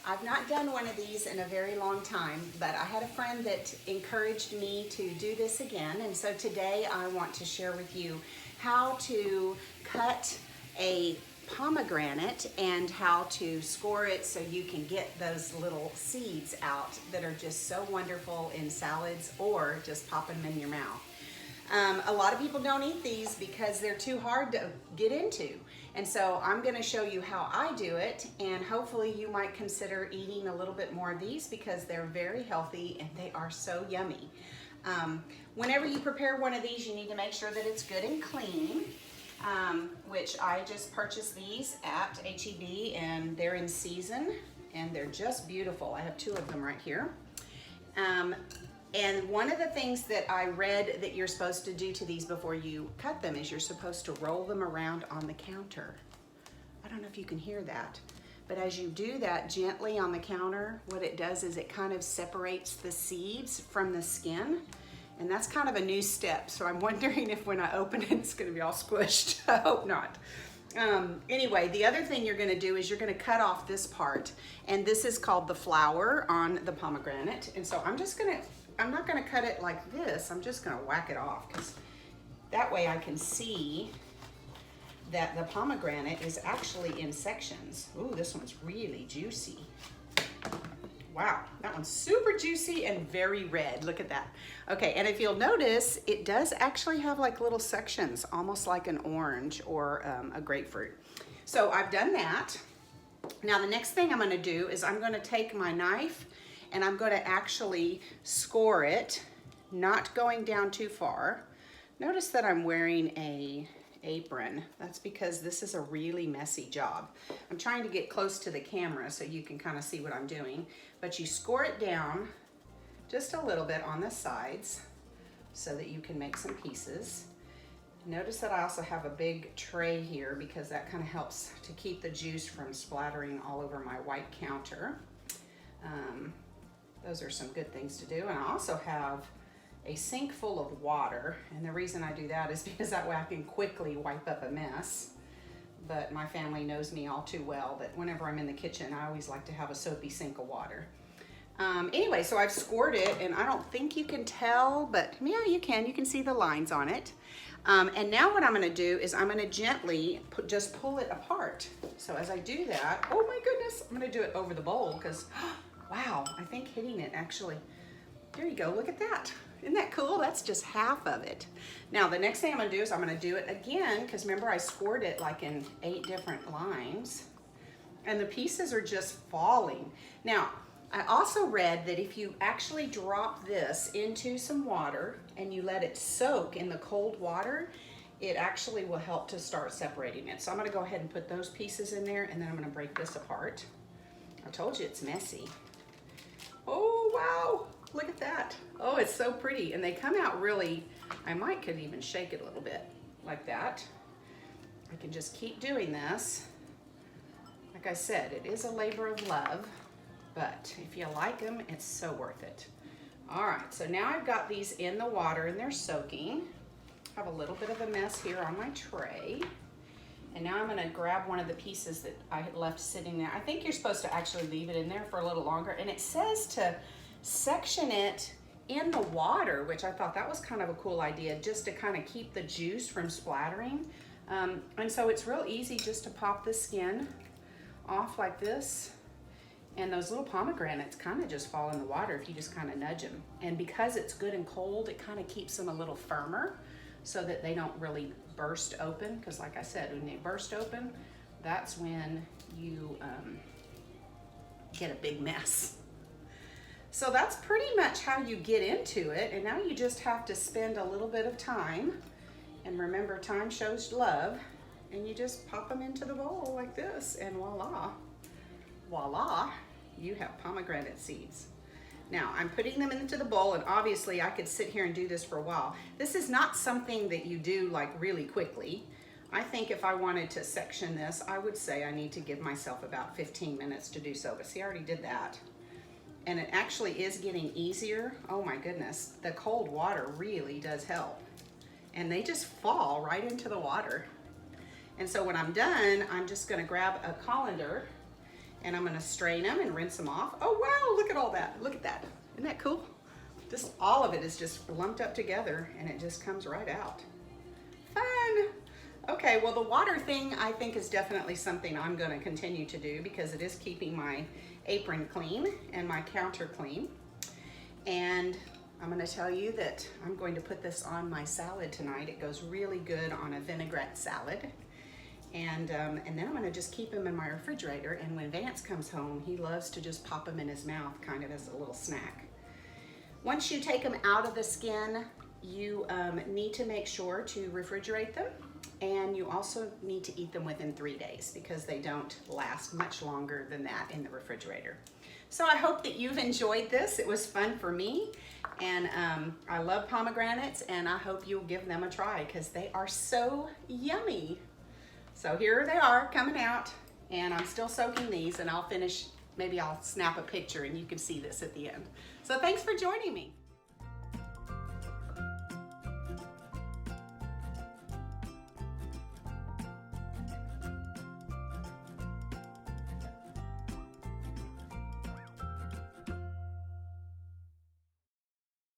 I've not done one of these in a very long time, but I had a friend that encouraged me to do this again, and so today I want to share with you how to cut a pomegranate and how to score it so you can get those little seeds out that are just so wonderful in salads or just pop them in your mouth. A lot of people don't eat these because they're too hard to get into. And so I'm gonna show you how I do it, and hopefully you might consider eating a little bit more of these because they're very healthy and they are so yummy. Whenever you prepare one of these, you need to make sure that it's good and clean, which I just purchased these at H-E-B, and they're in season and they're just beautiful. I have 2 of them right here. And one of the things that I read that you're supposed to do to these before you cut them is you're supposed to roll them around on the counter. I don't know if you can hear that, but as you do that gently on the counter, what it does is it kind of separates the seeds from the skin. And that's kind of a new step. So I'm wondering if when I open it, it's gonna be all squished. I hope not. Anyway, the other thing you're gonna do is you're gonna cut off this part. And this is called the flower on the pomegranate. And so I'm not gonna cut it like this. I'm just gonna whack it off because that way I can see that the pomegranate is actually in sections. Ooh, this one's really juicy. Wow, that one's super juicy and very red. Look at that. Okay, and if you'll notice, it does actually have like little sections, almost like an orange or a grapefruit. So I've done that. Now the next thing I'm gonna do is I'm gonna take my knife and I'm gonna actually score it, not going down too far. Notice that I'm wearing an apron. That's because this is a really messy job. I'm trying to get close to the camera so you can kind of see what I'm doing, but you score it down just a little bit on the sides so that you can make some pieces. Notice that I also have a big tray here because that kind of helps to keep the juice from splattering all over my white counter. Those are some good things to do. And I also have a sink full of water, and the reason I do that is because that way I can quickly wipe up a mess. But my family knows me all too well that whenever I'm in the kitchen, I always like to have a soapy sink of water. Anyway, so I've scored it, and I don't think you can tell, but yeah, you can see the lines on it. And now what I'm gonna do is I'm gonna gently just pull it apart. So as I do that, oh my goodness, I'm gonna do it over the bowl because, wow, I think hitting it actually, there you go, look at that. Isn't that cool? That's just half of it. Now the next thing I'm gonna do is I'm gonna do it again because remember I scored it like in 8 different lines and the pieces are just falling. Now, I also read that if you actually drop this into some water and you let it soak in the cold water, it actually will help to start separating it. So I'm gonna go ahead and put those pieces in there and then I'm gonna break this apart. I told you it's messy. Oh, wow, look at that. Oh, it's so pretty. And they come out really, I could even shake it a little bit like that. I can just keep doing this. Like I said, it is a labor of love, but if you like them, it's so worth it. All right, so now I've got these in the water and they're soaking. I have a little bit of a mess here on my tray. And now I'm gonna grab one of the pieces that I had left sitting there. I think you're supposed to actually leave it in there for a little longer. And it says to section it in the water, which I thought that was kind of a cool idea, just to kind of keep the juice from splattering. And so it's real easy just to pop the skin off like this. And those little pomegranates kind of just fall in the water if you just kind of nudge them. And because it's good and cold, it kind of keeps them a little firmer so that they don't really burst open. Because like I said, when they burst open, that's when you get a big mess. So that's pretty much how you get into it. And now you just have to spend a little bit of time. And remember, time shows love. And you just pop them into the bowl like this and voila. Voila, you have pomegranate seeds. Now I'm putting them into the bowl, and obviously I could sit here and do this for a while. This is not something that you do like really quickly. I think if I wanted to section this, I would say I need to give myself about 15 minutes to do so, but see, I already did that. And it actually is getting easier. Oh my goodness, the cold water really does help. And they just fall right into the water. And so when I'm done, I'm just gonna grab a colander And I'm gonna strain them and rinse them off. Oh wow, look at all that. Look at that. Isn't that cool? Just all of it is just lumped up together and it just comes right out. Fun. Okay, well the water thing I think is definitely something I'm gonna continue to do because it is keeping my apron clean and my counter clean. And I'm gonna tell you that I'm going to put this on my salad tonight. It goes really good on a vinaigrette salad. And then I'm gonna just keep them in my refrigerator, and when Vance comes home, he loves to just pop them in his mouth kind of as a little snack. Once you take them out of the skin, you need to make sure to refrigerate them, and you also need to eat them within 3 days because they don't last much longer than that in the refrigerator. So I hope that you've enjoyed this. It was fun for me, and I love pomegranates, and I hope you'll give them a try because they are so yummy. So here they are coming out, and I'm still soaking these, and I'll finish, maybe I'll snap a picture and you can see this at the end. So thanks for joining me.